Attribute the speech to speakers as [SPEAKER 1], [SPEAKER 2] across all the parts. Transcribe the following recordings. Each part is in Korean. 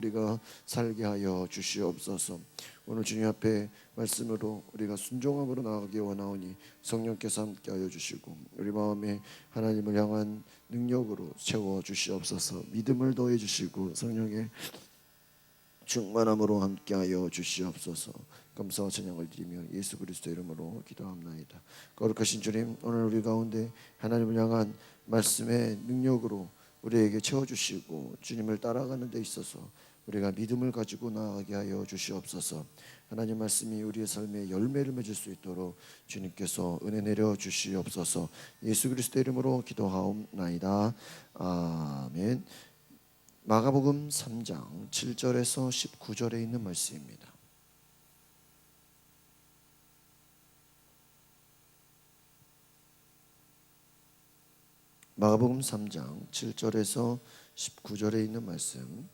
[SPEAKER 1] 우리가 살게 하여 주시옵소서. 오늘 주님 앞에 말씀으로 우리가 순종함으로 나아가기 원하오니 성령께서 함께하여 주시고 우리 마음에 하나님을 향한 능력으로 채워 주시옵소서. 믿음을 더해 주시고 성령의 충만함으로 함께하여 주시옵소서. 감사와 찬양을 드리며 예수 그리스도 이름으로 기도합나이다. 거룩하신 주님, 오늘 우리 가운데 하나님을 향한 말씀의 능력으로 우리에게 채워주시고 주님을 따라가는 데 있어서 우리가 믿음을 가지고 나아가게 하여 주시옵소서. 하나님 말씀이 우리의 삶에 열매를 맺을 수 있도록 주님께서 은혜 내려 주시옵소서. 예수 그리스도 이름으로 기도하옵나이다. 아멘. 마가복음 3장 7절에서 19절에 있는 말씀입니다. 마가복음 3장 7절에서 19절에 있는 말씀,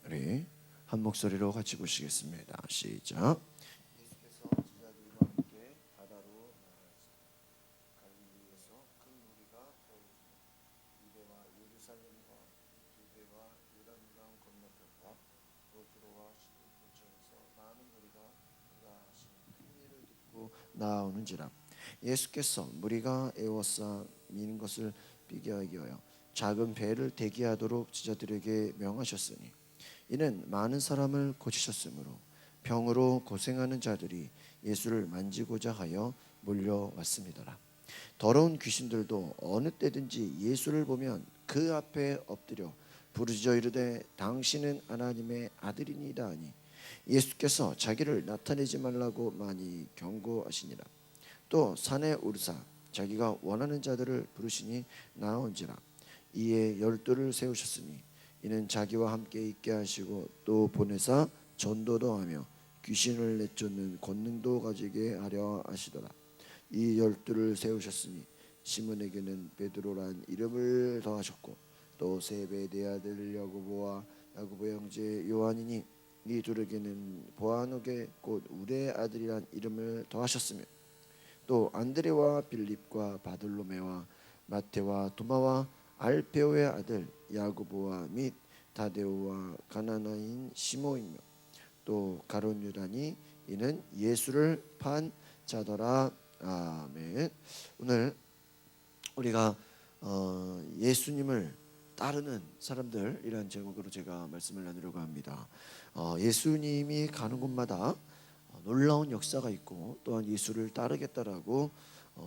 [SPEAKER 1] 우리 한 목소리로 같이 보시겠습니다. 시작. 예수께서 제자들과 함께 바다로 나아가시니 갈릴리에서 큰 무리가 유대와 예루살렘과 유대와 요단강 건너편과 또 두로와 시돈 근처에서 많은 무리가 그가 하신 큰 일을 듣고 나오는지라. 예수께서 무리가 에워싸 미는 것을 비교하기 위하여 작은 배를 대기하도록 제자들에게 명하셨으니 이는 많은 사람을 고치셨으므로 병으로 고생하는 자들이 예수를 만지고자 하여 몰려왔습니다라. 더러운 귀신들도 어느 때든지 예수를 보면 그 앞에 엎드려 부르짖어 이르되 당신은 하나님의 아들이니이다 하니 예수께서 자기를 나타내지 말라고 많이 경고하시니라. 또 산에 오르사 자기가 원하는 자들을 부르시니 나온지라. 이에 12를 세우셨으니 이는 자기와 함께 있게 하시고 또 보내사 전도도 하며 귀신을 내쫓는 권능도 가지게 하려 하시더라. 이 12를 세우셨으니 시몬에게는 베드로란 이름을 더하셨고 또 세베대의 아들 야고보와 야고보의 형제 요한이니 이 둘에게는 보아노게 곧 우레의 아들이란 이름을 더하셨으며 또 안드레와 빌립과 바돌로메와 마테와 도마와 알페오의 아들 야고보와 및 다데오와 가나나인 시모이며 또 가룟 유다니 이는 예수를 판 자더라. 아멘. 오늘 우리가 예수님을 따르는 사람들이라는 제목으로 제가 말씀을 나누려고 합니다. 예수님이 가는 곳마다 놀라운 역사가 있고 또한 예수를 따르겠다라고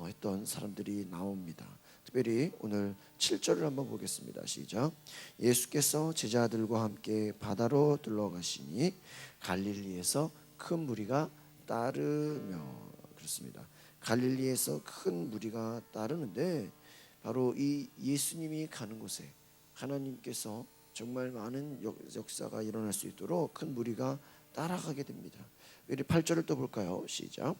[SPEAKER 1] 했던 사람들이 나옵니다. 특별히 오늘 7절을 한번 보겠습니다. 시작. 예수께서 제자들과 함께 바다로 들러가시니 갈릴리에서 큰 무리가 따르며, 그렇습니다. 갈릴리에서 큰 무리가 따르는데 바로 이 예수님이 가는 곳에 하나님께서 정말 많은 역사가 일어날 수 있도록 큰 무리가 따라가게 됩니다. 우리 8절을 또 볼까요? 시작.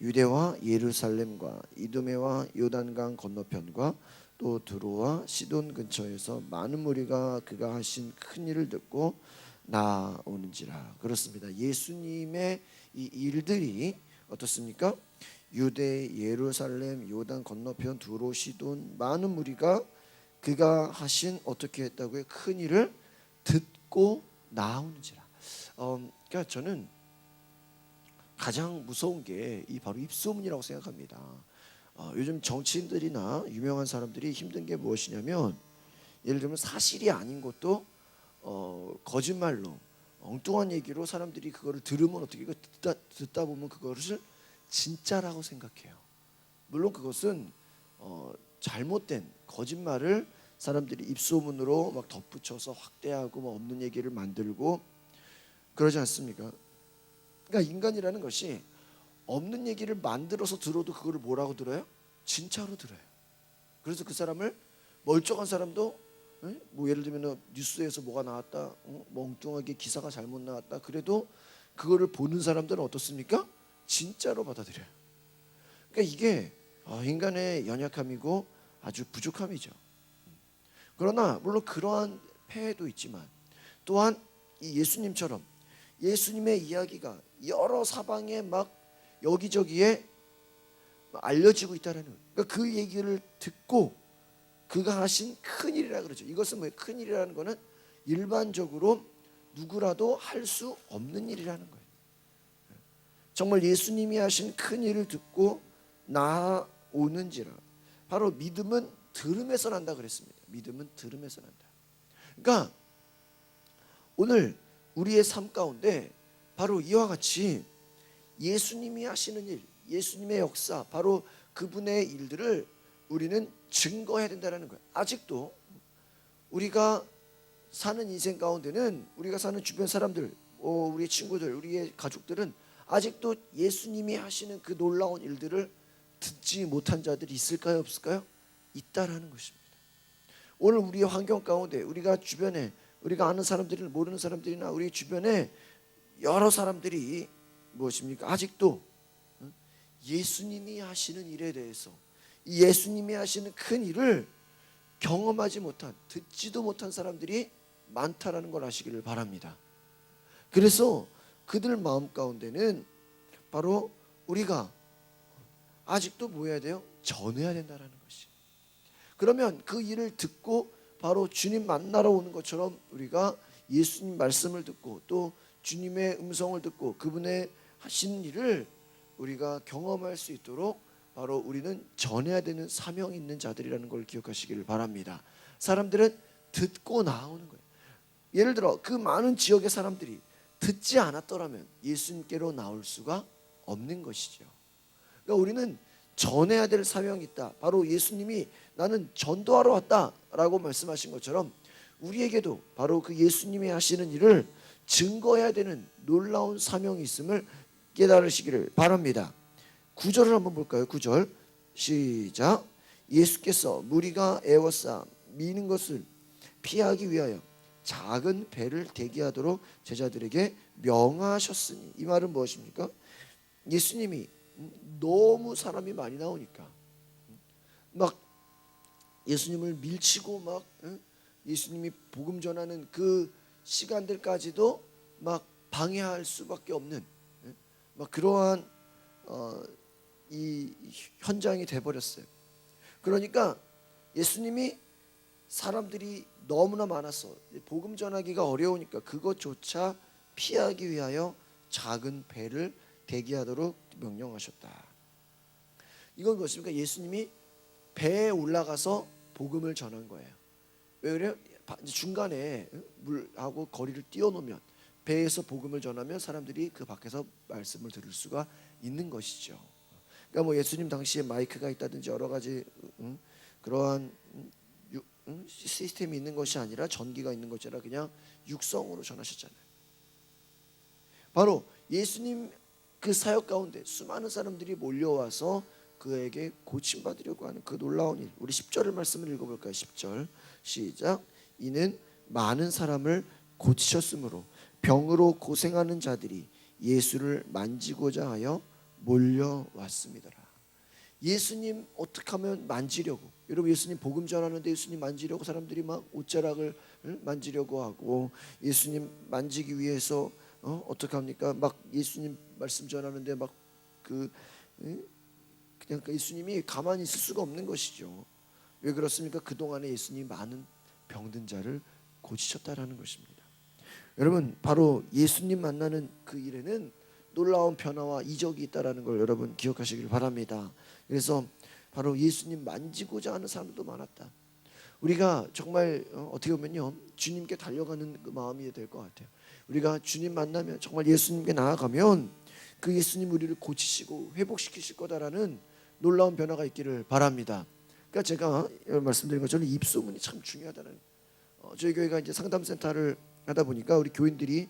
[SPEAKER 1] 유대와 예루살렘과 이두메와 요단강 건너편과 또 두로와 시돈 근처에서 많은 무리가 그가 하신 큰 일을 듣고 나오는지라. 그렇습니다. 예수님의 이 일들이 어떻습니까? 유대, 예루살렘, 요단 건너편, 두로, 시돈 많은 무리가 그가 하신 어떻게 했다고요? 큰 일을 듣고 나오는지라. 그러니까 저는 가장 무서운 게 이 바로 입소문이라고 생각합니다. 요즘 정치인들이나 유명한 사람들이 힘든 게 무엇이냐면 예를 들면 사실이 아닌 것도 거짓말로 엉뚱한 얘기로 사람들이 그거를 들으면 어떻게 듣다 보면 그것을 진짜라고 생각해요. 물론 그것은 잘못된 거짓말을 사람들이 입소문으로 막 덧붙여서 확대하고 뭐 없는 얘기를 만들고 그러지 않습니까? 그러니까 인간이라는 것이 없는 얘기를 만들어서 들어도 그거를 뭐라고 들어요? 진짜로 들어요. 그래서 그 사람을 멀쩡한 사람도 뭐 예를 들면 뉴스에서 뭐가 나왔다, 멍뚱하게 기사가 잘못 나왔다 그래도 그거를 보는 사람들은 어떻습니까? 진짜로 받아들여요. 그러니까 이게 인간의 연약함이고 아주 부족함이죠. 그러나 물론 그러한 폐해도 있지만 또한 이 예수님처럼 예수님의 이야기가 여러 사방에 막 여기저기에 알려지고 있다는 거예요. 그러니까 그 얘기를 듣고 그가 하신 큰 일이라 그러죠. 이것은 뭐예요? 큰 일이라는 거는 일반적으로 누구라도 할 수 없는 일이라는 거예요. 정말 예수님이 하신 큰 일을 듣고 나아오는지라. 바로 믿음은 들음에서 난다 그랬습니다. 믿음은 들음에서 난다. 그러니까 오늘 우리의 삶 가운데 바로 이와 같이 예수님이 하시는 일, 예수님의 역사, 바로 그분의 일들을 우리는 증거해야 된다는 거예요. 아직도 우리가 사는 인생 가운데는, 우리가 사는 주변 사람들, 우리 친구들, 우리의 가족들은 아직도 예수님이 하시는 그 놀라운 일들을 듣지 못한 자들이 있을까요, 없을까요? 있다라는 것입니다. 오늘 우리의 환경 가운데 우리가 주변에, 우리가 아는 사람들이나 모르는 사람들이나 우리 주변에 여러 사람들이 무엇입니까? 아직도 예수님이 하시는 일에 대해서, 이 예수님이 하시는 큰 일을 경험하지 못한, 듣지도 못한 사람들이 많다라는 걸 아시기를 바랍니다. 그래서 그들 마음 가운데는 바로 우리가 아직도 뭐 해야 돼요? 전해야 된다는 것이. 그러면 그 일을 듣고 바로 주님 만나러 오는 것처럼 우리가 예수님 말씀을 듣고 또 주님의 음성을 듣고 그분의 하시는 일을 우리가 경험할 수 있도록 바로 우리는 전해야 되는 사명이 있는 자들이라는 걸 기억하시기를 바랍니다. 사람들은 듣고 나오는 거예요. 예를 들어 그 많은 지역의 사람들이 듣지 않았더라면 예수님께로 나올 수가 없는 것이죠. 그러니까 우리는 전해야 될 사명이 있다. 바로 예수님이 나는 전도하러 왔다라고 말씀하신 것처럼 우리에게도 바로 그 예수님이 하시는 일을 증거해야 되는 놀라운 사명이 있음을 깨달으시기를 바랍니다. 9절을 한번 볼까요? 9절 시작. 예수께서 무리가 애워싸 미는 것을 피하기 위하여 작은 배를 대기하도록 제자들에게 명하셨으니, 이 말은 무엇입니까? 예수님이 너무 사람이 많이 나오니까 막 예수님을 밀치고 막 예수님이 복음 전하는 그 시간들까지도 막 방해할 수밖에 없는 막 그러한 이 현장이 돼버렸어요. 그러니까 예수님이 사람들이 너무나 많아서 복음 전하기가 어려우니까 그것조차 피하기 위하여 작은 배를 대기하도록 명령하셨다. 이건 무엇입니까? 예수님이 배에 올라가서 복음을 전한 거예요. 왜 그래요? 중간에 물하고 거리를 띄워놓으면, 배에서 복음을 전하면 사람들이 그 밖에서 말씀을 들을 수가 있는 것이죠. 그러니까 뭐 예수님 당시에 마이크가 있다든지 여러 가지 그러한 시스템이 있는 것이 아니라, 전기가 있는 것이 아니라 그냥 육성으로 전하셨잖아요. 바로 예수님 그 사역 가운데 수많은 사람들이 몰려와서 그에게 고침받으려고 하는 그 놀라운 일. 우리 10절의 말씀을 읽어볼까요? 10절 시작. 이는 많은 사람을 고치셨으므로 병으로 고생하는 자들이 예수를 만지고자 하여 몰려왔습니다. 예수님 어떻게 하면 만지려고, 여러분 예수님 복음 전하는데 예수님 만지려고 사람들이 막 옷자락을 만지려고 하고, 예수님 만지기 위해서 어떻게 합니까? 막 예수님 말씀 전하는데 막 그냥 예수님이 가만히 있을 수가 없는 것이죠. 왜 그렇습니까? 그동안에 예수님이 많은 병든 자를 고치셨다라는 것입니다. 여러분 바로 예수님 만나는 그 일에는 놀라운 변화와 이적이 있다라는 걸 여러분 기억하시길 바랍니다. 그래서 바로 예수님 만지고자 하는 사람도 많았다. 우리가 정말 어떻게 보면요, 주님께 달려가는 그 마음이 될 것 같아요. 우리가 주님 만나면, 정말 예수님께 나아가면 그 예수님 우리를 고치시고 회복시키실 거다라는 놀라운 변화가 있기를 바랍니다. 그러니까 제가 말씀드린 것처럼 입소문이 참 중요하다는, 저희 교회가 이제 상담센터를 하다 보니까 우리 교인들이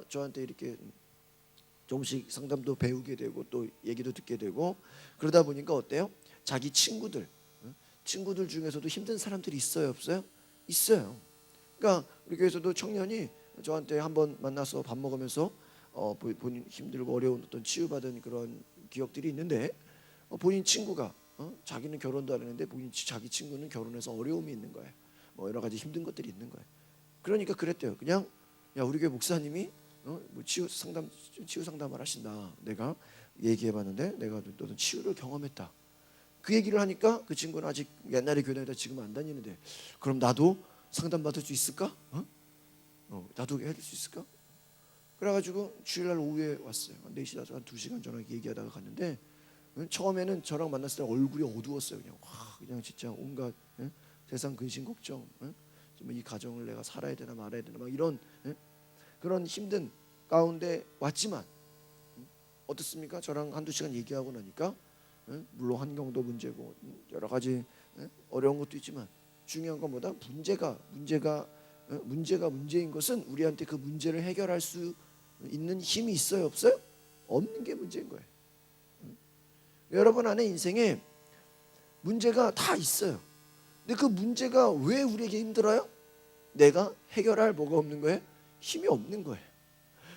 [SPEAKER 1] 저한테 이렇게 조금씩 상담도 배우게 되고 또 얘기도 듣게 되고, 그러다 보니까 어때요? 자기 친구들 중에서도 힘든 사람들이 있어요, 없어요? 있어요. 그러니까 우리 교회에서도 청년이 저한테 한번 만나서 밥 먹으면서 본인 힘들고 어려운 어떤 치유받은 그런 기억들이 있는데, 본인 친구가 자기는 결혼도 안 했는데 자기 친구는 결혼해서 어려움이 있는 거예요. 뭐 여러 가지 힘든 것들이 있는 거예요. 그러니까 그랬대요. 그냥 야, 우리 교회 목사님이 뭐 치유 상담을 하신다. 내가 얘기해봤는데 내가 너는 치유를 경험했다. 그 얘기를 하니까 그 친구는 아직 옛날에 교회 다니다 지금 안 다니는데, 그럼 나도 상담받을 수 있을까? 나도 해줄 수 있을까? 그래가지고 주일날 오후에 왔어요. 4시, 한 2시간 전화기 얘기하다가 갔는데, 처음에는 저랑 만났을 때 얼굴이 어두웠어요. 그냥 진짜 온갖 세상 근심 걱정, 이 가정을 내가 살아야 되나 말아야 되나 막 이런 그런 힘든 가운데 왔지만 어떻습니까? 저랑 한두 시간 얘기하고 나니까 물론 환경도 문제고 여러 가지 어려운 것도 있지만 중요한 것보다 문제가 문제인 것은 우리한테 그 문제를 해결할 수 있는 힘이 있어요, 없어요? 없는 게 문제인 거예요. 여러분 안에 인생에 문제가 다 있어요. 근데 그 문제가 왜 우리에게 힘들어요? 내가 해결할 뭐가 없는 거예요? 힘이 없는 거예요.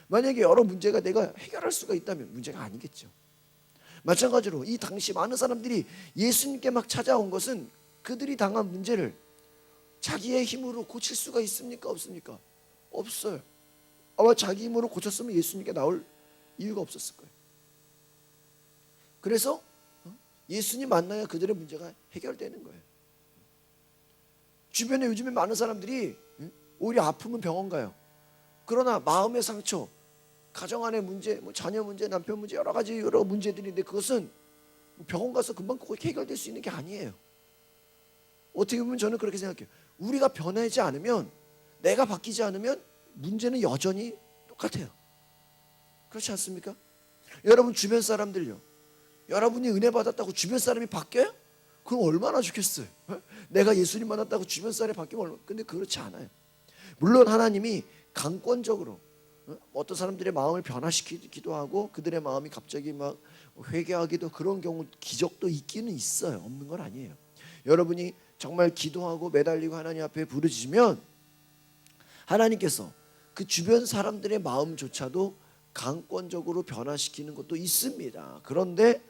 [SPEAKER 1] 만약에 여러 문제가 내가 해결할 수가 있다면 문제가 아니겠죠. 마찬가지로 이 당시 많은 사람들이 예수님께 막 찾아온 것은 그들이 당한 문제를 자기의 힘으로 고칠 수가 있습니까? 없습니까? 없어요. 아마 자기 힘으로 고쳤으면 예수님께 나올 이유가 없었을 거예요. 그래서 예수님 만나야 그들의 문제가 해결되는 거예요. 주변에 요즘에 많은 사람들이 오히려 아프면 병원 가요. 그러나 마음의 상처, 가정 안의 문제, 자녀 문제, 남편 문제, 여러 문제들인데 그것은 병원 가서 금방 꼭 해결될 수 있는 게 아니에요. 어떻게 보면 저는 그렇게 생각해요. 우리가 변하지 않으면, 내가 바뀌지 않으면 문제는 여전히 똑같아요. 그렇지 않습니까? 여러분 주변 사람들요, 여러분이 은혜 받았다고 주변 사람이 바뀌어요? 그럼 얼마나 좋겠어요. 내가 예수님 만났다고 주변 사람이 바뀌면 얼마나. 근데 그렇지 않아요. 물론 하나님이 강권적으로 어떤 사람들의 마음을 변화시키기도 하고 그들의 마음이 갑자기 막 회개하기도, 그런 경우 기적도 있기는 있어요. 없는 건 아니에요. 여러분이 정말 기도하고 매달리고 하나님 앞에 부르짖으면 하나님께서 그 주변 사람들의 마음조차도 강권적으로 변화시키는 것도 있습니다. 그런데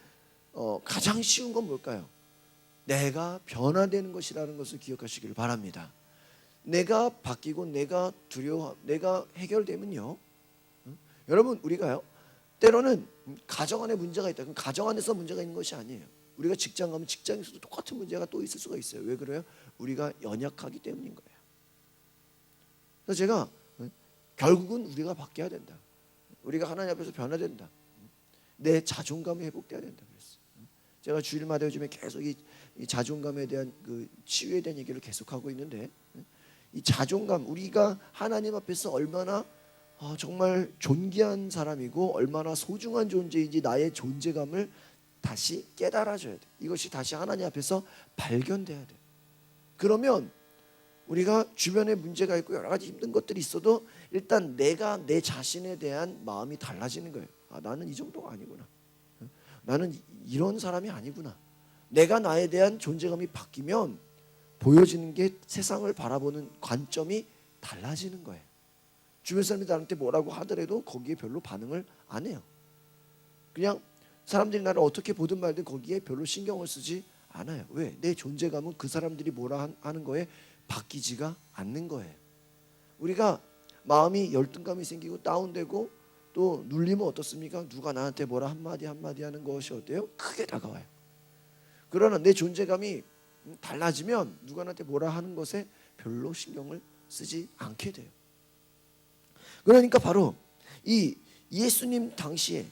[SPEAKER 1] 가장 쉬운 건 뭘까요? 내가 변화되는 것이라는 것을 기억하시기를 바랍니다. 내가 바뀌고 내가 내가 해결되면요, 여러분 우리가요 때로는 가정 안에 문제가 있다. 그럼 가정 안에서 문제가 있는 것이 아니에요. 우리가 직장 가면 직장에서도 똑같은 문제가 또 있을 수가 있어요. 왜 그래요? 우리가 연약하기 때문인 거예요. 그래서 제가 결국은 우리가 바뀌어야 된다. 우리가 하나님 앞에서 변화된다. 내 자존감이 회복돼야 된다 그랬어요. 제가 주일마다 요즘에 계속 이 자존감에 대한 그 치유에 대한 얘기를 계속하고 있는데, 이 자존감, 우리가 하나님 앞에서 얼마나 정말 존귀한 사람이고 얼마나 소중한 존재인지 나의 존재감을 다시 깨달아줘야 돼. 이것이 다시 하나님 앞에서 발견돼야 돼. 그러면 우리가 주변에 문제가 있고 여러 가지 힘든 것들이 있어도 일단 내가 내 자신에 대한 마음이 달라지는 거예요. 나는 이 정도가 아니구나. 나는 이런 사람이 아니구나. 내가 나에 대한 존재감이 바뀌면 보여지는 게 세상을 바라보는 관점이 달라지는 거예요. 주변 사람이 나한테 뭐라고 하더라도 거기에 별로 반응을 안 해요. 그냥 사람들이 나를 어떻게 보든 말든 거기에 별로 신경을 쓰지 않아요. 왜? 내 존재감은 그 사람들이 뭐라 하는 거에 바뀌지가 않는 거예요. 우리가 마음이 열등감이 생기고 다운되고 또 눌리면 어떻습니까? 누가 나한테 뭐라 한마디 하는 것이 어때요? 크게 다가와요. 그러나 내 존재감이 달라지면 누가 나한테 뭐라 하는 것에 별로 신경을 쓰지 않게 돼요. 그러니까 바로 이 예수님 당시에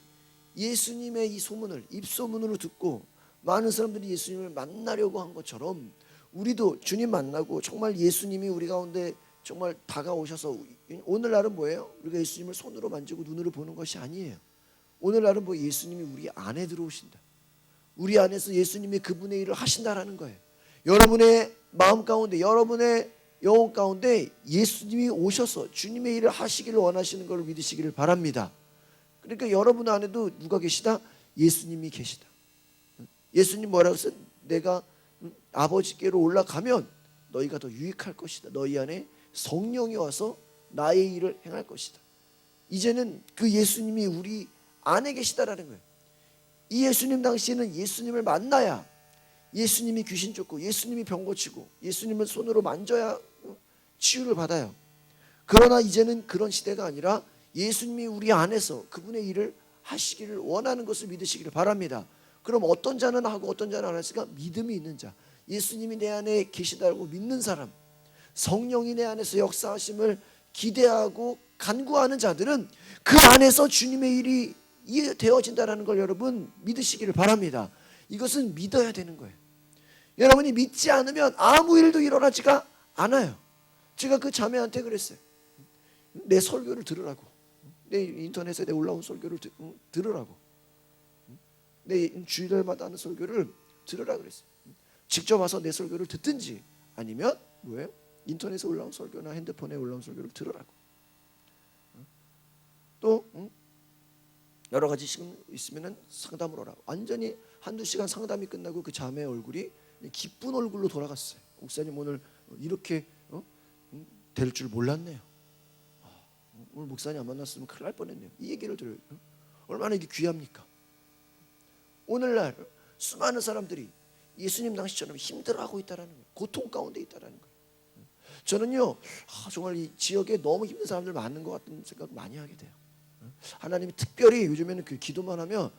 [SPEAKER 1] 예수님의 이 소문을 입소문으로 듣고 많은 사람들이 예수님을 만나려고 한 것처럼 우리도 주님 만나고 정말 예수님이 우리 가운데 정말 다가오셔서, 오늘날은 뭐예요? 우리가 예수님을 손으로 만지고 눈으로 보는 것이 아니에요. 오늘날은 뭐 예수님이 우리 안에 들어오신다. 우리 안에서 예수님이 그분의 일을 하신다라는 거예요. 여러분의 마음 가운데, 여러분의 영혼 가운데 예수님이 오셔서 주님의 일을 하시기를 원하시는 걸 믿으시기를 바랍니다. 그러니까 여러분 안에도 누가 계시다? 예수님이 계시다. 예수님 뭐라고 했어요? 내가 아버지께로 올라가면 너희가 더 유익할 것이다. 너희 안에 성령이 와서 나의 일을 행할 것이다. 이제는 그 예수님이 우리 안에 계시다라는 거예요. 이 예수님 당시에는 예수님을 만나야 예수님이 귀신 쫓고 예수님이 병 고치고 예수님을 손으로 만져야 치유를 받아요. 그러나 이제는 그런 시대가 아니라 예수님이 우리 안에서 그분의 일을 하시기를 원하는 것을 믿으시기를 바랍니다. 그럼 어떤 자는 하고 어떤 자는 안 했을까? 믿음이 있는 자, 예수님이 내 안에 계시다고 믿는 사람, 성령이 내 안에서 역사하심을 기대하고 간구하는 자들은 그 안에서 주님의 일이 되어진다는 걸 여러분 믿으시기를 바랍니다. 이것은 믿어야 되는 거예요. 여러분이 믿지 않으면 아무 일도 일어나지가 않아요. 제가 그 자매한테 그랬어요. 내 설교를 들으라고. 내 인터넷에 내 올라온 설교를 들으라고. 내 주일마다 하는 설교를 들으라 그랬어요. 직접 와서 내 설교를 듣든지 아니면 뭐예요? 인터넷에 올라온 설교나 핸드폰에 올라온 설교를 들으라고. 또 여러 가지 시간 있으면 상담을 하라고. 완전히 한두 시간 상담이 끝나고 그 자매의 얼굴이 기쁜 얼굴로 돌아갔어요. 목사님 오늘 이렇게 될 줄 몰랐네요. 오늘 목사님 안 만났으면 큰일 날 뻔했네요. 이 얘기를 들어요. 얼마나 이게 귀합니까? 오늘날 수많은 사람들이 예수님 당시처럼 힘들어하고 있다는 거예요. 고통 가운데 있다는 거예요. 저는요 정말 이 지역에 너무 힘든 사람들 많은 것 같은 생각 많이 하게 돼요. 하나님이 특별히 요즘에는 그 기도만 하면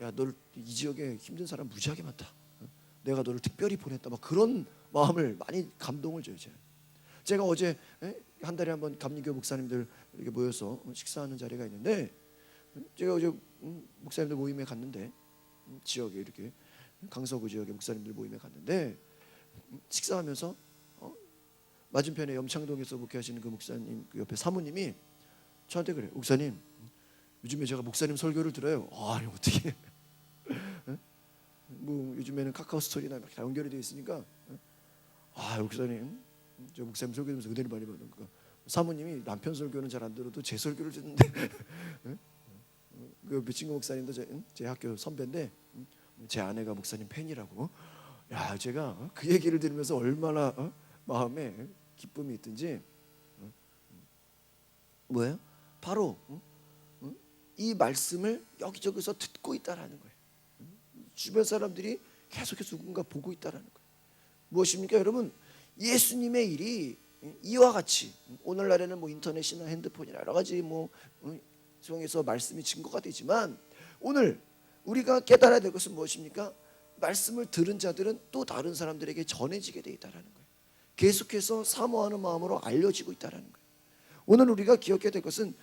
[SPEAKER 1] 야, 널 이 지역에 힘든 사람 무지하게 많다. 내가 너를 특별히 보냈다. 막 그런 마음을 많이 감동을 줘요. 제가 어제 한 달에 한 번 감리교 목사님들 이렇게 모여서 식사하는 자리가 있는데 제가 어제 목사님들 모임에 갔는데 지역에 이렇게 강서구 지역의 목사님들 모임에 갔는데 식사하면서 맞은편에 염창동에서 목회하시는 그 목사님 그 옆에 사모님이 저한테 그래요. 목사님 요즘에 제가 목사님 설교를 들어요. 아니 어떻게 뭐 요즘에는 카카오 스토리나 다 연결이 되어 있으니까 목사님 저 목사님 설교 들으면서 은혜를 많이 받는 거. 사모님이 남편 설교는 잘 안 들어도 제 설교를 듣는데 그 친구 목사님도 제 학교 선배인데 제 아내가 목사님 팬이라고. 야 제가 그 얘기를 들으면서 얼마나 마음에 기쁨이 있든지 뭐예요? 바로 이 말씀을 여기저기서 듣고 있다라는 거예요. 주변 사람들이 계속해서 누군가 보고 있다라는 거예요. 무엇입니까 여러분? 예수님의 일이 이와 같이 오늘날에는 뭐 인터넷이나 핸드폰이나 여러 가지 뭐 통해서 말씀이 증거가 되지만 오늘 우리가 깨달아야 될 것은 무엇입니까? 말씀을 들은 자들은 또 다른 사람들에게 전해지게 돼 있다라는 거예요. 계속해서 사모하는 마음으로 알려지고 있다라는 거예요. 오늘 우리가 기억해야 될 것은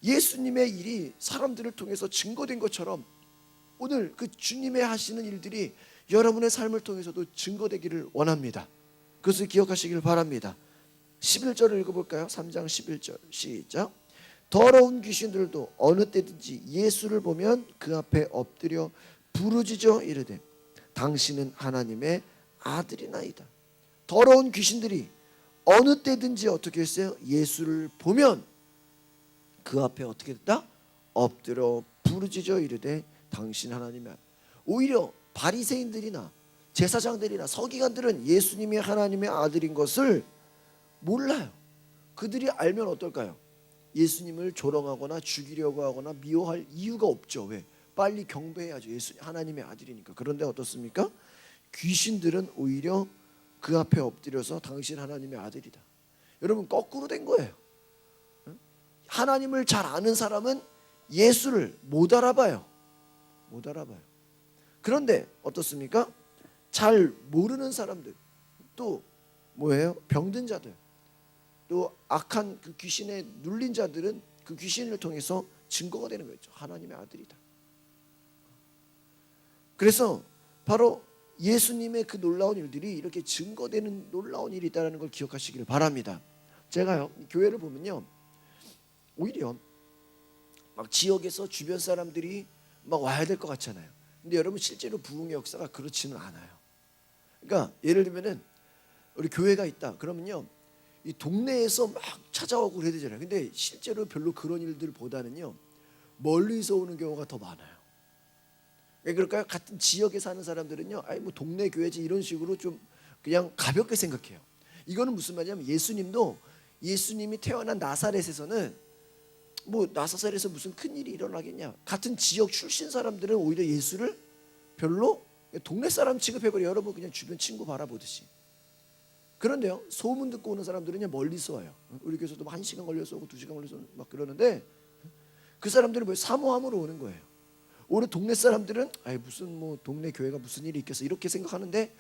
[SPEAKER 1] 예수님의 일이 사람들을 통해서 증거된 것처럼 오늘 그 주님의 하시는 일들이 여러분의 삶을 통해서도 증거되기를 원합니다. 그것을 기억하시길 바랍니다. 11절을 읽어볼까요? 3장 11절 시작. 더러운 귀신들도 어느 때든지 예수를 보면 그 앞에 엎드려 부르짖어 이르되 당신은 하나님의 아들이나이다. 더러운 귀신들이 어느 때든지 어떻게 했어요? 예수를 보면 그 앞에 어떻게 됐다? 엎드려 부르짖어 이르되 당신 하나님의 아들. 오히려 바리새인들이나 제사장들이나 서기관들은 예수님이 하나님의 아들인 것을 몰라요. 그들이 알면 어떨까요? 예수님을 조롱하거나 죽이려고 하거나 미워할 이유가 없죠. 왜? 빨리 경배해야죠. 예수 하나님의 아들이니까. 그런데 어떻습니까? 귀신들은 오히려 그 앞에 엎드려서 당신 하나님의 아들이다. 여러분 거꾸로 된 거예요. 하나님을 잘 아는 사람은 예수를 못 알아봐요. 못 알아봐요. 그런데 어떻습니까? 잘 모르는 사람들 또 뭐예요? 병든 자들 또 악한 그 귀신에 눌린 자들은 그 귀신을 통해서 증거가 되는 거죠. 하나님의 아들이다. 그래서 바로 예수님의 그 놀라운 일들이 이렇게 증거되는 놀라운 일이 있다는 걸 기억하시기를 바랍니다. 제가요 교회를 보면요 오히려 막 지역에서 주변 사람들이 막 와야 될 것 같잖아요. 근데 여러분 실제로 부흥의 역사가 그렇지는 않아요. 그러니까 예를 들면은 우리 교회가 있다 그러면요 이 동네에서 막 찾아오고 그래야 되잖아요. 근데 실제로 별로 그런 일들보다는요 멀리서 오는 경우가 더 많아요. 왜 그럴까요? 같은 지역에 사는 사람들은요 아니 뭐 동네 교회지 이런 식으로 좀 그냥 가볍게 생각해요. 이거는 무슨 말이냐면 예수님이 태어난 나사렛에서는 뭐 나사렛에서 무슨 큰일이 일어나겠냐. 같은 지역 출신 사람들은 오히려 예수를 별로 동네 사람 취급해버려. 여러분 그냥 주변 친구 바라보듯이. 그런데요 소문 듣고 오는 사람들은 멀리서 와요. 우리 교회에서도 1시간 걸려서 오고 2시간 걸려서 막 그러는데 그 사람들은 뭐 사모함으로 오는 거예요. 오히려 동네 사람들은 아이 무슨 뭐 동네 교회가 무슨 일이 있겠어 이렇게 생각하는데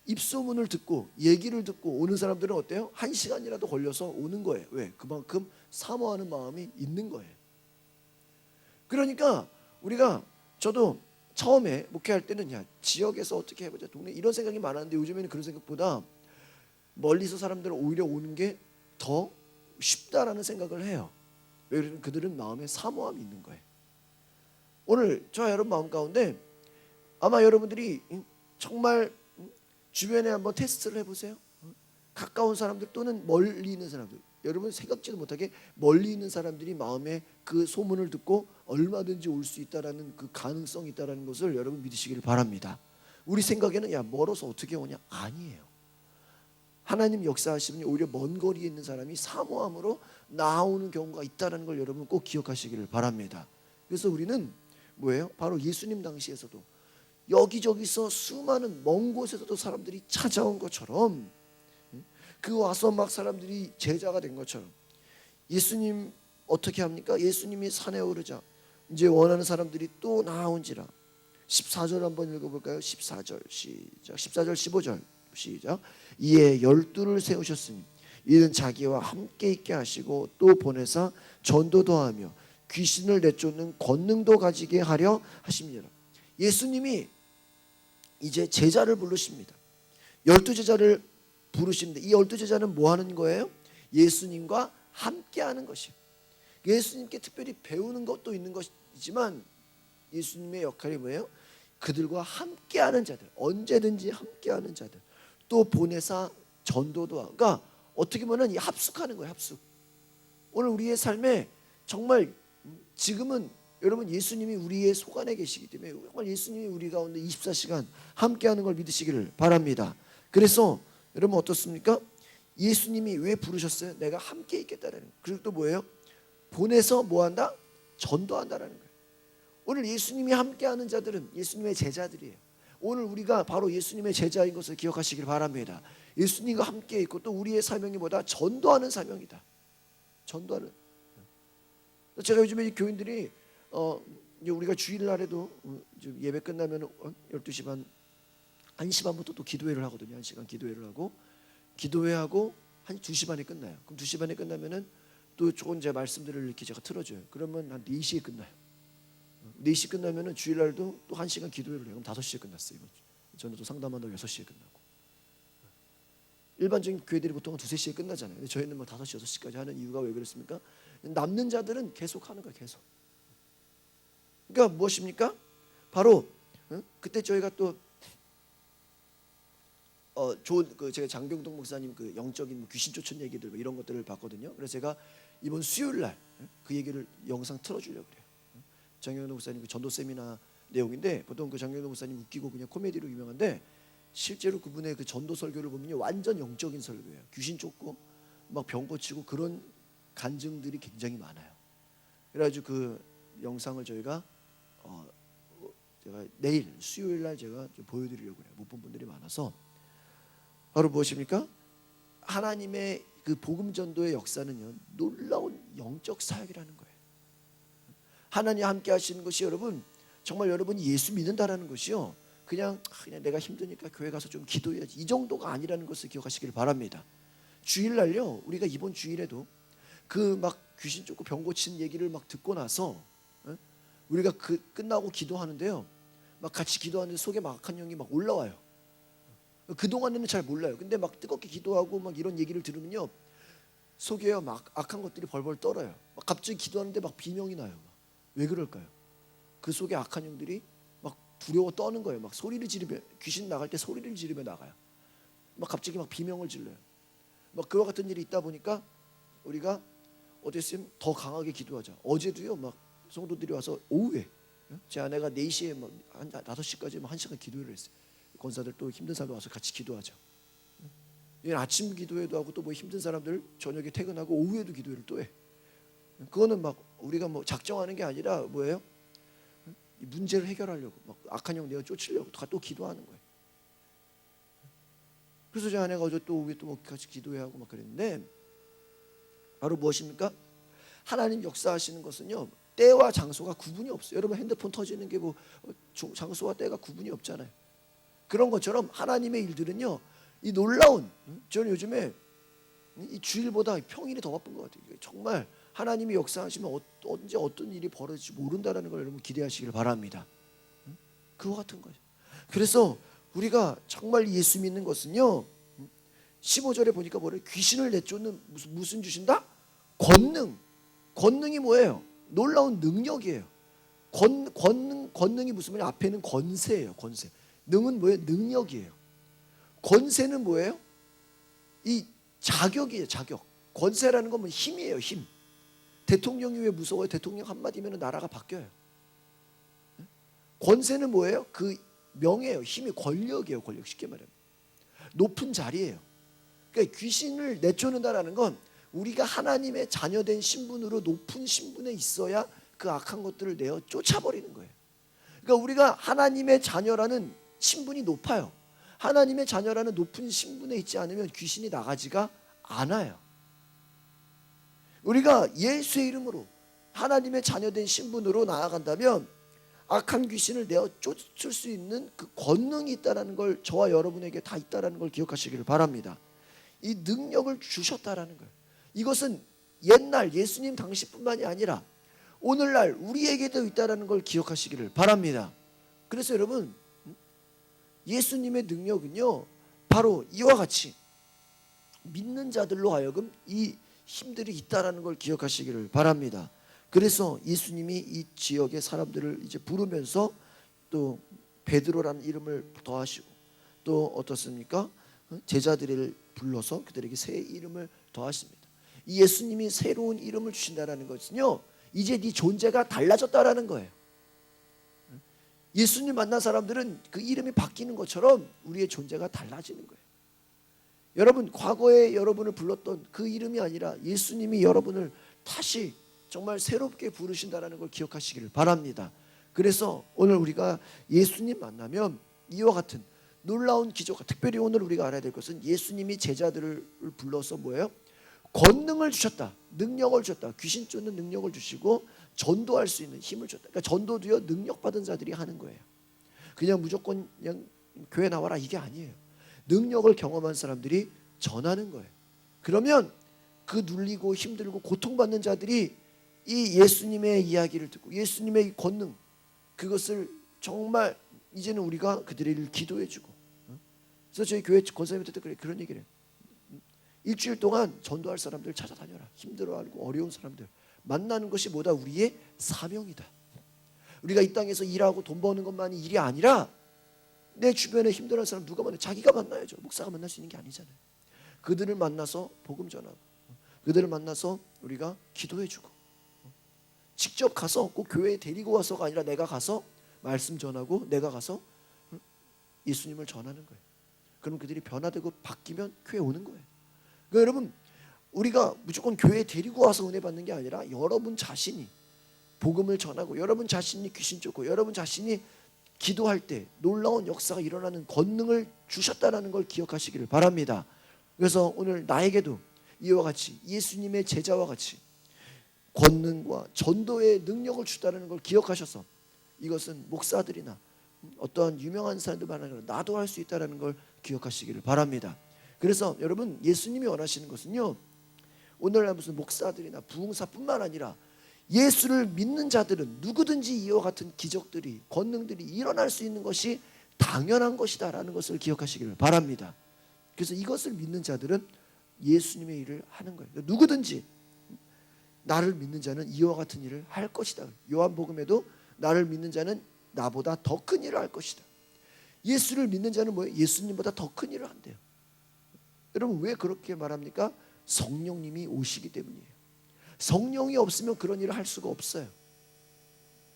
[SPEAKER 1] 입소문을 듣고 얘기를 듣고 오는 사람들은 어때요? 1시간이라도 걸려서 오는 거예요. 왜? 그만큼 사모하는 마음이 있는 거예요. 그러니까 우리가 저도 처음에 목회할 때는 야 지역에서 어떻게 해보자 동네 이런 생각이 많았는데 요즘에는 그런 생각보다 멀리서 사람들은 오히려 오는 게 더 쉽다라는 생각을 해요. 왜냐하면 그들은 마음에 사모함이 있는 거예요. 오늘 저와 여러분 마음 가운데 아마 여러분들이 정말 주변에 한번 테스트를 해보세요. 가까운 사람들 또는 멀리 있는 사람들, 여러분 생각지도 못하게 멀리 있는 사람들이 마음에 그 소문을 듣고 얼마든지 올 수 있다라는 그 가능성이 있다라는 것을 여러분 믿으시기를 바랍니다. 우리 생각에는 야 멀어서 어떻게 오냐? 아니에요. 하나님 역사하시면 오히려 먼 거리에 있는 사람이 사모함으로 나오는 경우가 있다는 걸 여러분 꼭 기억하시기를 바랍니다. 그래서 우리는 뭐예요? 바로 예수님 당시에서도 여기저기서 수많은 먼 곳에서도 사람들이 찾아온 것처럼 그 와서 막 사람들이 제자가 된 것처럼 예수님 어떻게 합니까? 예수님이 산에 오르자 이제 원하는 사람들이 또 나아온지라 14절 한번 읽어볼까요? 14절 시작 14절 15절 시작 이에 12를 세우셨으니 이는 자기와 함께 있게 하시고 또 보내사 전도도 하며 귀신을 내쫓는 권능도 가지게 하려 하십니다. 예수님이 이제 제자를 부르십니다. 12제자를 부르시는데 이 12제자는 뭐 하는 거예요? 예수님과 함께 하는 것이에요. 예수님께 특별히 배우는 것도 있는 것이지만 예수님의 역할이 뭐예요? 그들과 함께 하는 자들, 언제든지 함께 하는 자들, 또 보내사 전도도 하고, 그러니까 어떻게 보면 이 합숙하는 거예요. 합숙. 오늘 우리의 삶에 정말 지금은 여러분 예수님이 우리의 속 안에 계시기 때문에 정말 예수님이 우리 가운데 24시간 함께하는 걸 믿으시기를 바랍니다. 그래서 여러분 어떻습니까? 예수님이 왜 부르셨어요? 내가 함께 있겠다라는 거예요. 그리고 또 뭐예요? 보내서 뭐한다? 전도한다라는 거예요. 오늘 예수님이 함께하는 자들은 예수님의 제자들이에요. 오늘 우리가 바로 예수님의 제자인 것을 기억하시길 바랍니다. 예수님과 함께 있고 또 우리의 사명이 뭐다? 전도하는 사명이다. 전도하는. 제가 요즘에 이 교인들이 이제 우리가 주일날에도 예배 끝나면 12시 반 1시 반부터 또 기도회를 하거든요. 1시간 기도회를 하고 기도회하고 한 2시 반에 끝나요. 그럼 2시 반에 끝나면은 또 좋은 제 말씀들을 이렇게 제가 틀어줘요. 그러면 한 4시에 끝나요. 4시 끝나면은 주일날도 또 1시간 기도회를 해요. 그럼 5시에 끝났어요. 이번 주. 저는 또 상담한다고 6시에 끝나고. 일반적인 교회들이 보통 2-3시에 끝나잖아요. 근데 저희는 뭐 5시, 6시까지 하는 이유가 왜 그렇습니까? 남는 자들은 계속 하는 거예요. 계속. 그러니까 무엇입니까? 바로 그때 저희가 또 좋은 제가 장병동 목사님 그 영적인 뭐 귀신 쫓은 얘기들 뭐 이런 것들을 봤거든요. 그래서 제가 이번 수요일 날 그 얘기를 영상 틀어주려고 그래요. 장병동 목사님 그 전도 세미나 내용인데 보통 그 장병동 목사님 웃기고 그냥 코미디로 유명한데 실제로 그분의 그 전도 설교를 보면요 완전 영적인 설교예요. 귀신 쫓고 막 병 고치고 그런 간증들이 굉장히 많아요. 그래가지고 그 영상을 저희가 제가 내일 수요일 날 제가 좀 보여드리려고 해요. 못 본 분들이 많아서. 바로 무엇입니까? 하나님의 그 복음 전도의 역사는요 놀라운 영적 사역이라는 거예요. 하나님 함께 하시는 것이 여러분 정말 여러분이 예수 믿는다라는 것이요 그냥 내가 힘드니까 교회 가서 좀 기도해야지 이 정도가 아니라는 것을 기억하시길 바랍니다. 주일날요 우리가 이번 주일에도 그 막 귀신 쫓고 병 고치는 얘기를 막 듣고 나서 우리가 그 끝나고 기도하는데요 막 같이 기도하는데 속에 막 악한 영이 막 올라와요. 그동안에는 잘 몰라요. 근데 막 뜨겁게 기도하고 막 이런 얘기를 들으면요 속에요 막 악한 것들이 벌벌 떨어요. 막 갑자기 기도하는데 막 비명이 나요. 막. 왜 그럴까요? 그 속에 악한 영들이 막 두려워 떠는 거예요. 막 소리를 지르며 귀신 나갈 때 소리를 지르며 나가요. 막 갑자기 막 비명을 질러요. 막 그와 같은 일이 있다 보니까 우리가 어땠으면 더 강하게 기도하자. 어제도요 막 성도들이 와서 오후에 제 아내가 4시에 막 5시까지 막 1시간 기도를 했어요. 권사들 또 힘든 사람들 와서 같이 기도하자. 아침 기도회도 하고 또 뭐 힘든 사람들 저녁에 퇴근하고 오후에도 기도회를 또 해. 그거는 막 우리가 뭐 작정하는 게 아니라 뭐예요? 이 문제를 해결하려고 막 악한 영 내가 쫓으려고 또 기도하는 거예요. 그래서 제 아내가 어제 또 오후에 또 뭐 같이 기도회하고 막 그랬는데 바로 무엇입니까? 하나님 역사하시는 것은요 때와 장소가 구분이 없어요. 여러분 핸드폰 터지는 게 뭐 장소와 때가 구분이 없잖아요. 그런 것처럼 하나님의 일들은요, 이 놀라운, 저는 요즘에 이 주일보다 평일이 더 바쁜 것 같아요. 정말 하나님이 역사하시면 언제 어떤 일이 벌어질지 모른다는 걸 여러분 기대하시길 바랍니다. 그거 같은 거죠. 그래서 우리가 정말 예수 믿는 것은요, 15절에 보니까 뭐래요? 귀신을 내쫓는 무슨 주신다? 권능. 권능이 뭐예요? 놀라운 능력이에요. 권능이 무슨 말이에요? 앞에는 권세예요. 권세. 능은 뭐예요? 능력이에요. 권세는 뭐예요? 이 자격이에요. 자격. 권세라는 건 뭐 힘이에요. 힘. 대통령이 왜 무서워요? 대통령 한마디면 나라가 바뀌어요. 권세는 뭐예요? 그 명예예요. 힘이 권력이에요. 권력. 쉽게 말하면 높은 자리예요. 그러니까 귀신을 내쫓는다라는 건 우리가 하나님의 자녀된 신분으로 높은 신분에 있어야 그 악한 것들을 내어 쫓아버리는 거예요. 그러니까 우리가 하나님의 자녀라는 신분이 높아요. 하나님의 자녀라는 높은 신분에 있지 않으면 귀신이 나가지가 않아요. 우리가 예수의 이름으로 하나님의 자녀된 신분으로 나아간다면 악한 귀신을 내어 쫓을 수 있는 그 권능이 있다는 걸, 저와 여러분에게 다 있다는 걸 기억하시기를 바랍니다. 이 능력을 주셨다라는 거예요. 이것은 옛날 예수님 당시뿐만이 아니라 오늘날 우리에게도 있다는 걸 기억하시기를 바랍니다. 그래서 여러분, 예수님의 능력은요, 바로 이와 같이 믿는 자들로 하여금 이 힘들이 있다는 걸 기억하시기를 바랍니다. 그래서 예수님이 이 지역의 사람들을 이제 부르면서 또 베드로라는 이름을 더하시고, 또 어떻습니까? 제자들을 불러서 그들에게 새 이름을 더하십니다. 이 예수님이 새로운 이름을 주신다는 것은요, 이제 네 존재가 달라졌다라는 거예요. 예수님 만난 사람들은 그 이름이 바뀌는 것처럼 우리의 존재가 달라지는 거예요. 여러분, 과거에 여러분을 불렀던 그 이름이 아니라 예수님이 여러분을 다시 정말 새롭게 부르신다는 걸 기억하시기를 바랍니다. 그래서 오늘 우리가 예수님 만나면 이와 같은 놀라운 기적, 특별히 오늘 우리가 알아야 될 것은 예수님이 제자들을 불러서 뭐예요? 권능을 주셨다. 능력을 주셨다. 귀신 쫓는 능력을 주시고 전도할 수 있는 힘을 줬다. 그러니까 전도도요, 능력받은 자들이 하는 거예요. 그냥 무조건 그냥 교회 나와라 이게 아니에요. 능력을 경험한 사람들이 전하는 거예요. 그러면 그 눌리고 힘들고 고통받는 자들이 이 예수님의 이야기를 듣고 예수님의 권능, 그것을 정말 이제는 우리가 그들을 기도해주고, 그래서 저희 교회 권사님한테도 그런 얘기를 해요. 일주일 동안 전도할 사람들 찾아다녀라. 힘들어하고 어려운 사람들 만나는 것이 뭐다? 우리의 사명이다. 우리가 이 땅에서 일하고 돈 버는 것만이 일이 아니라 내 주변에 힘들어하는 사람 누가 만나요? 자기가 만나야죠. 목사가 만날 수 있는 게 아니잖아요. 그들을 만나서 복음 전하고, 그들을 만나서 우리가 기도해주고, 직접 가서 꼭 교회에 데리고 와서가 아니라 내가 가서 말씀 전하고 내가 가서 예수님을 전하는 거예요. 그럼 그들이 변화되고 바뀌면 교회 오는 거예요. 그러니까 여러분, 우리가 무조건 교회에 데리고 와서 은혜 받는 게 아니라 여러분 자신이 복음을 전하고, 여러분 자신이 귀신 쫓고, 여러분 자신이 기도할 때 놀라운 역사가 일어나는 권능을 주셨다는 걸 기억하시기를 바랍니다. 그래서 오늘 나에게도 이와 같이 예수님의 제자와 같이 권능과 전도의 능력을 주다는 걸 기억하셔서 이것은 목사들이나 어떠한 유명한 사람들만 아니라 나도 할 수 있다는 걸 기억하시기를 바랍니다. 그래서 여러분, 예수님이 원하시는 것은요, 오늘날 무슨 목사들이나 부흥사뿐만 아니라 예수를 믿는 자들은 누구든지 이와 같은 기적들이, 권능들이 일어날 수 있는 것이 당연한 것이다라는 것을 기억하시기를 바랍니다. 그래서 이것을 믿는 자들은 예수님의 일을 하는 거예요. 누구든지 나를 믿는 자는 이와 같은 일을 할 것이다. 요한복음에도 나를 믿는 자는 나보다 더 큰 일을 할 것이다. 예수를 믿는 자는 뭐예요? 예수님보다 더 큰 일을 한대요. 여러분, 왜 그렇게 말합니까? 성령님이 오시기 때문이에요. 성령이 없으면 그런 일을 할 수가 없어요.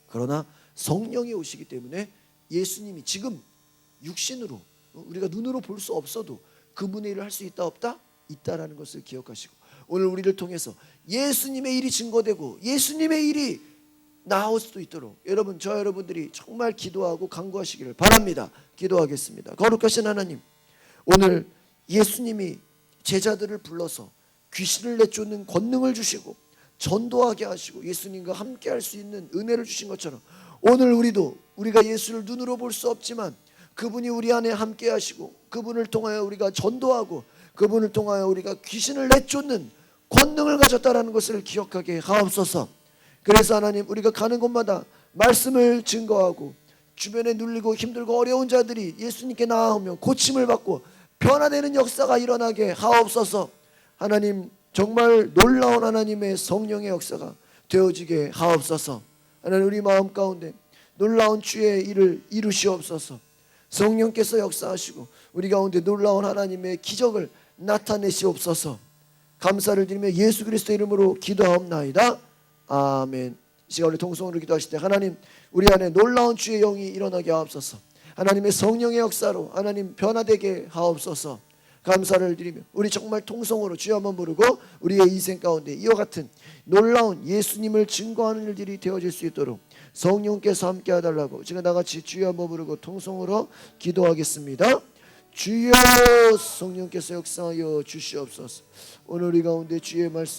[SPEAKER 1] 그러나 성령이 오시기 때문에 예수님이 지금 육신으로 우리가 눈으로 볼 수 없어도 그분의 일을 할 수 있다 없다? 있다라는 것을 기억하시고, 오늘 우리를 통해서 예수님의 일이 증거되고 예수님의 일이 나올 수도 있도록 여러분, 저 여러분들이 정말 기도하고 간구하시기를 바랍니다. 기도하겠습니다. 거룩하신 하나님, 오늘 예수님이 제자들을 불러서 귀신을 내쫓는 권능을 주시고 전도하게 하시고 예수님과 함께 할 수 있는 은혜를 주신 것처럼 오늘 우리가 예수를 눈으로 볼 수 없지만 그분이 우리 안에 함께 하시고 그분을 통하여 우리가 전도하고 그분을 통하여 우리가 귀신을 내쫓는 권능을 가졌다라는 것을 기억하게 하옵소서. 그래서 하나님, 우리가 가는 곳마다 말씀을 증거하고 주변에 눌리고 힘들고 어려운 자들이 예수님께 나아오면 고침을 받고 변화되는 역사가 일어나게 하옵소서. 하나님, 정말 놀라운 하나님의 성령의 역사가 되어지게 하옵소서. 하나님, 우리 마음 가운데 놀라운 주의 일을 이루시옵소서. 성령께서 역사하시고 우리 가운데 놀라운 하나님의 기적을 나타내시옵소서. 감사를 드리며 예수 그리스도 이름으로 기도하옵나이다. 아멘. 이 시간 우리 동성으로 기도하실 때 하나님, 우리 안에 놀라운 주의 영이 일어나게 하옵소서. 하나님의 성령의 역사로 하나님 변화되게 하옵소서. 감사를 드리며 우리 정말 통성으로 주여 한번 부르고 우리의 인생 가운데 이와 같은 놀라운 예수님을 증거하는 일들이 되어질 수 있도록 성령께서 함께 해달라고 지금 나같이 주여 한번 부르고 통성으로 기도하겠습니다. 주여, 성령께서 역사하여 주시옵소서. 오늘 우리 가운데 주의 말씀